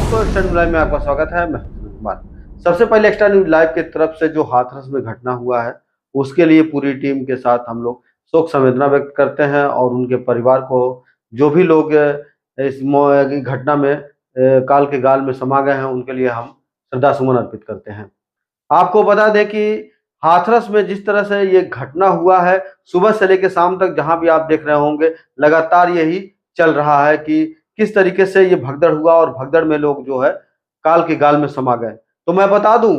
दोस्तों, extra news live में आपका स्वागत है। मैं हूं कुमार। सबसे पहले एक्स्ट्रा न्यूज लाइव की तरफ से जो हाथरस में घटना हुआ है उसके लिए पूरी टीम के साथ हम लोग शोक संवेदना व्यक्त करते हैं और उनके परिवार को, जो भी लोग इस घटना में काल के गाल में समा गए हैं, उनके लिए हम श्रद्धा सुमन अर्पित करते हैं। आपको बता दें कि हाथरस में जिस तरह से ये घटना हुआ है, सुबह से लेकर शाम तक जहां भी आप देख रहे होंगे, लगातार यही चल रहा है कि किस तरीके से ये भगदड़ हुआ और भगदड़ में लोग जो है काल के गाल में समा गए। तो मैं बता दूं,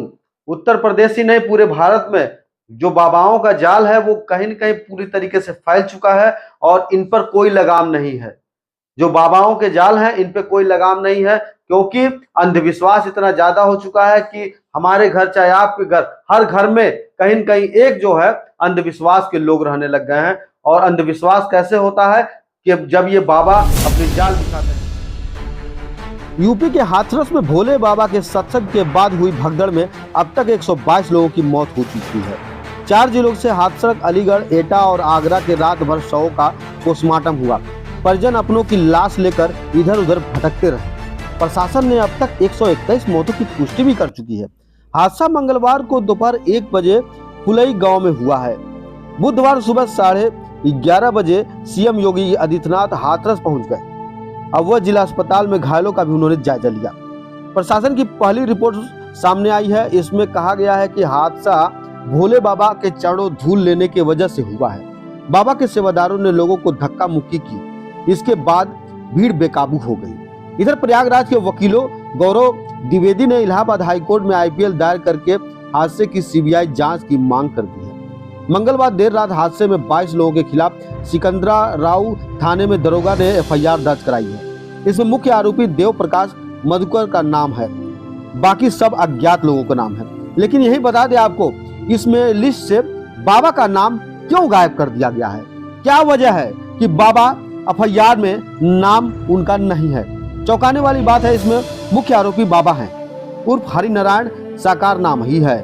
उत्तर प्रदेश ही नहीं, पूरे भारत में जो बाबाओं का जाल है वो कहीं न कहीं पूरी तरीके से फैल चुका है और इन पर कोई लगाम नहीं है। जो बाबाओं के जाल हैं इन पे कोई लगाम नहीं है, क्योंकि अंधविश्वास इतना ज्यादा हो चुका है कि हमारे घर चाहे आपके घर, हर घर में कहीं न कहीं एक जो है अंधविश्वास के लोग रहने लग गए हैं। और अंधविश्वास कैसे होता है कि जब ये बाबा अपने जाल दिखाते हैं। यूपी के हाथरस में भोले बाबा के सत्संग के बाद हुई भगदड़ में अब तक 122 लोगों की मौत हो चुकी है। 4 जिलों से हाथरस, अलीगढ़, एटा और आगरा के रात भर शवों का पोस्टमार्टम हुआ। परिजन अपनों की लाश लेकर इधर उधर भटकते रहे। प्रशासन ने अब तक 121 मौतों की पुष्टि भी कर चुकी है। हादसा मंगलवार को दोपहर 1 बजे फुलई गांव में हुआ है। बुधवार सुबह 11:30 बजे सीएम योगी आदित्यनाथ हाथरस पहुंच गए। अवध जिला अस्पताल में घायलों का भी उन्होंने जायजा लिया। प्रशासन की पहली रिपोर्ट सामने आई है। इसमें कहा गया है कि हादसा भोले बाबा के चरणों धूल लेने की वजह से हुआ है। बाबा के सेवादारों ने लोगों को धक्का मुक्की की। इसके बाद भीड़ बेकाबू हो गई। इधर प्रयागराज के वकीलों गौरव द्विवेदी ने इलाहाबाद हाईकोर्ट में आईपीएल दायर करके हादसे की सीबीआई जांच की मांग कर दी है। मंगलवार देर रात हादसे में 22 लोगों के खिलाफ सिकंदरा राव थाने में दरोगा ने एफआईआर दर्ज कराई है। इसमें मुख्य आरोपी देव प्रकाश मधुकर का नाम है, बाकी सब अज्ञात लोगों का नाम है। लेकिन यही बता दें आपको, इसमें लिस्ट से बाबा का नाम क्यों गायब कर दिया गया है? क्या वजह है कि बाबा एफआईआर में नाम उनका नहीं है? चौंकाने वाली बात है, इसमें मुख्य आरोपी बाबा हैं, उर्फ हरिनारायण साकार नाम ही है।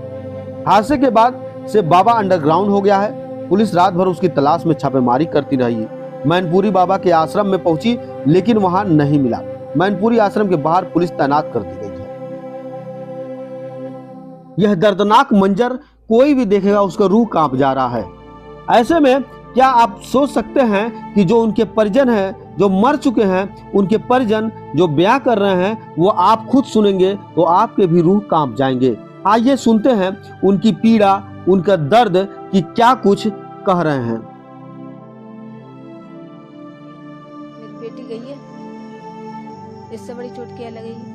हादसे के बाद से बाबा अंडरग्राउंड हो गया है। पुलिस रात भर उसकी तलाश में छापेमारी करती रही। मैनपुरी बाबा के आश्रम में पहुंची लेकिन वहां नहीं मिला। मैनपुरी आश्रम के बाहर पुलिस तैनात कर दी गई है। यह दर्दनाक मंजर कोई भी देखेगा उसका रूह कांप जा रहा है। ऐसे में क्या आप सोच सकते हैं कि जो उनके परिजन हैं, जो मर चुके हैं, उनके परिजन जो ब्याह कर रहे हैं, वो आप खुद सुनेंगे तो आपके भी रूह कांप जाएंगे। आइए सुनते हैं उनकी पीड़ा, उनका दर्द कि क्या कुछ कह रहे हैं। मेरी बेटी गई है, इससे बड़ी चोट क्या लगेगी?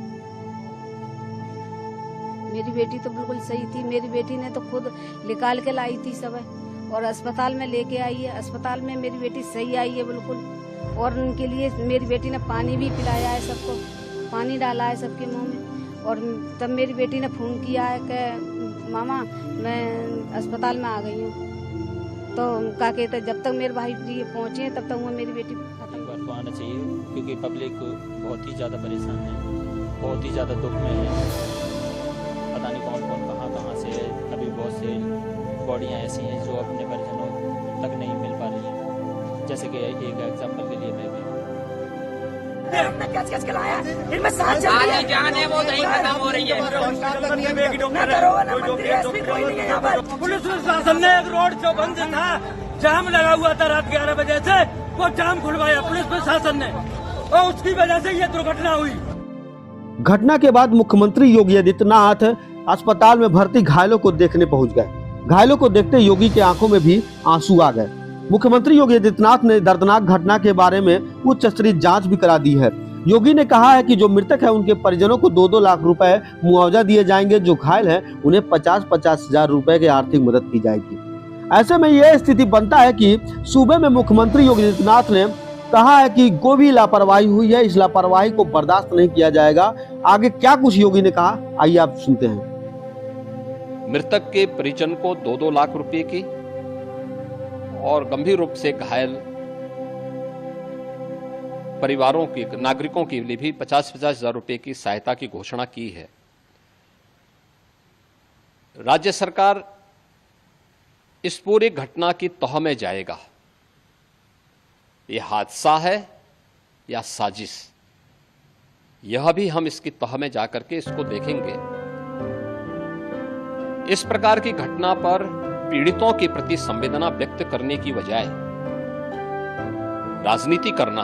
मेरी बेटी तो बिल्कुल सही थी। मेरी बेटी ने तो खुद निकाल के लाई थी सब और अस्पताल में लेके आई है। अस्पताल में मेरी बेटी सही आई है बिल्कुल। और उनके लिए मेरी बेटी ने पानी भी पिलाया है, सबको पानी डाला है सबके मुंह में। और तब मेरी बेटी ने फोन किया है कि मामा मैं अस्पताल में आ गई हूँ। तो क्या कहते, जब तक मेरे भाई जी पहुँचे तब तक वो मेरी बेटी खत्म। तो आना चाहिए क्योंकि पब्लिक बहुत ही ज़्यादा परेशान है, बहुत ही ज़्यादा दुख में है। पता नहीं कौन कौन कहाँ से है। अभी बहुत से बॉडियाँ ऐसी हैं जो अपने परिजनों तक नहीं मिल पा रही हैं। जैसे कि एक एग्जाम्पल के लिए मैं भी इनमें सांस चल रही है, जान है वो नहीं खत्म हो रही है। पुलिस प्रशासन ने एक रोड जो बंद था, जाम लगा हुआ था रात 11 बजे से, वो जाम खुलवाया पुलिस प्रशासन ने और उसकी वजह से ये दुर्घटना हुई। घटना के बाद मुख्यमंत्री योगी आदित्यनाथ अस्पताल में भर्ती घायलों को देखने पहुंच गए। घायलों को देखते योगी के आंखों में भी आंसू आ गए। मुख्यमंत्री योगी आदित्यनाथ ने दर्दनाक घटना के बारे में उच्च स्तरीय जांच भी करा दी है। योगी ने कहा है कि जो मृतक है उनके परिजनों को 2-2 लाख रुपए मुआवजा दिए जाएंगे। जो घायल हैं उन्हें 50-50 हजार रुपए की आर्थिक मदद की जाएगी। ऐसे में यह स्थिति बनता है कि सूबे में मुख्यमंत्री योगी आदित्यनाथ ने कहा है कि कोई भी लापरवाही हुई है, इस लापरवाही को बर्दाश्त नहीं किया जाएगा। आगे क्या कुछ योगी ने कहा, आइए आप सुनते हैं। मृतक के परिजन को 2-2 लाख रुपए की और गंभीर रूप से घायल परिवारों की, नागरिकों के लिए भी 50-50 हजार रुपए की सहायता की घोषणा की है। राज्य सरकार इस पूरी घटना की तह में जाएगा। यह हादसा है या साजिश, यह भी हम इसकी तह में जाकर के इसको देखेंगे। इस प्रकार की घटना पर पीड़ितों के प्रति संवेदना व्यक्त करने की बजाय राजनीति करना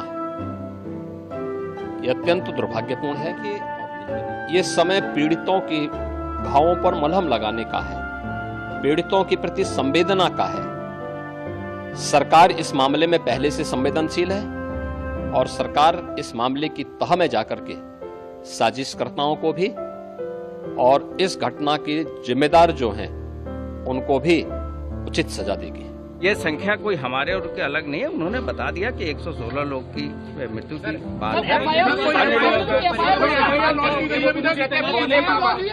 यह अत्यंत दुर्भाग्यपूर्ण है कि ये समय पीड़ितों के घावों पर मलहम लगाने का है, पीड़ितों के प्रति संवेदना का है। सरकार इस मामले में पहले से संवेदनशील है और सरकार इस मामले की तह में जाकर के साजिशकर्ताओं को भी और इस घटना के जिम्मेदार जो हैं उनको भी उचित सजा देगी। ये संख्या कोई हमारे और के अलग नहीं है, उन्होंने बता दिया कि 116 लोग की मृत्यु की बात है।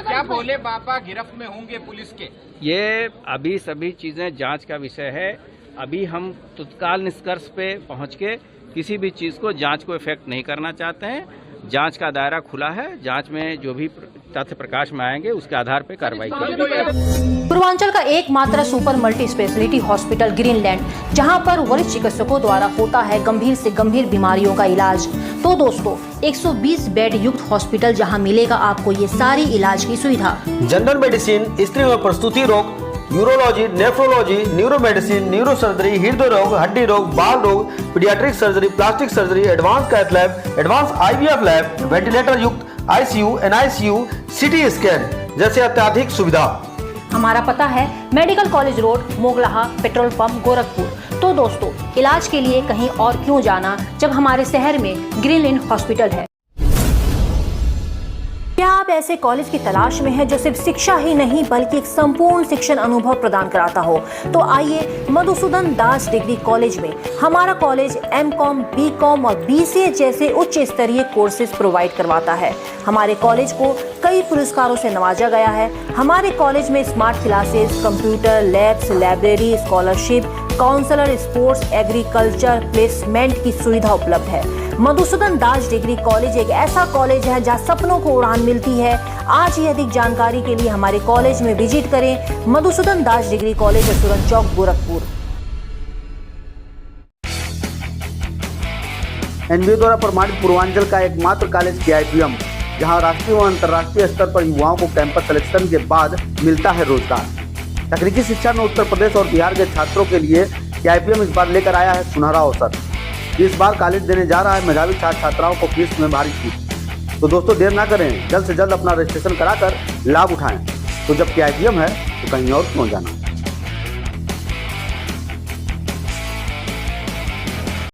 क्या भोले बाबा गिरफ्त में होंगे पुलिस के? ये अभी सभी चीजें जांच का विषय है। अभी हम तत्काल निष्कर्ष पे पहुंच के किसी भी चीज को जांच को इफेक्ट नहीं करना चाहते हैं। जांच का दायरा खुला है, जांच में जो भी तथ्य प्रकाश में आएंगे उसके आधार पर कार्रवाई करेंगे। पूर्वांचल का एकमात्र super multi speciality hospital Greenland, जहां पर वरिष्ठ चिकित्सकों द्वारा होता है गंभीर से गंभीर बीमारियों का इलाज। तो दोस्तों 120 बेड युक्त हॉस्पिटल जहां मिलेगा आपको ये सारी इलाज की सुविधा। जनरल मेडिसिन, स्त्री व प्रसूति रोग, urology, nephrology, neuro medicine, neuro surgery, हृदय रोग, हड्डी रोग, बाल रोग, paediatric surgery, plastic surgery, advance cath lab, advance IVF lab, ventilator युक्त ICU, NICU, CT स्कैन जैसे अत्याधिक सुविधा। हमारा पता है medical college road, Moglaha, petrol pump, Gorakhpur. तो दोस्तों इलाज के लिए कहीं और क्यों जाना जब हमारे शहर में ग्रीनलैंड हॉस्पिटल है। क्या आप ऐसे कॉलेज की तलाश में हैं जो सिर्फ शिक्षा ही नहीं बल्कि एक संपूर्ण शिक्षण अनुभव प्रदान कराता हो? तो आइए मधुसूदन दास डिग्री कॉलेज में। हमारा कॉलेज MCOM, BCOM और BCA जैसे उच्च स्तरीय कोर्सेज प्रोवाइड करवाता है। हमारे कॉलेज को कई पुरस्कारों से नवाजा गया है। हमारे कॉलेज में smart classes, computer labs, library, scholarship, counsellor, sports, agriculture, placement की सुविधा उपलब्ध है। मधुसूदन दास डिग्री कॉलेज एक ऐसा कॉलेज है जहां सपनों को उड़ान मिलती है। आज ही अधिक जानकारी के लिए हमारे कॉलेज में विजिट करें। मधुसूदन दास डिग्री कॉलेज, सुरन चौक, गोरखपुर। NBO द्वारा प्रमाणित पूर्वांचल का एकमात्र कॉलेज KIPM, जहां राष्ट्रीय व अंतर्राष्ट्रीय स्तर पर युवाओं को कैंपस सिलेक्शन के बाद मिलता है रोजगार। तकनीकी शिक्षा में उत्तर प्रदेश और बिहार के छात्रों के लिए KIPM इस बार लेकर आया है सुनहरा अवसर। इस बार कॉलेज देने जा रहा है मेधावी छात्र छात्राओं को फीस में भारी छूट। तो दोस्तों देर ना करें, जल्द से जल्द अपना रजिस्ट्रेशन कराकर लाभ उठाएं। तो जब KIPM है तो कहीं और क्यों जाना।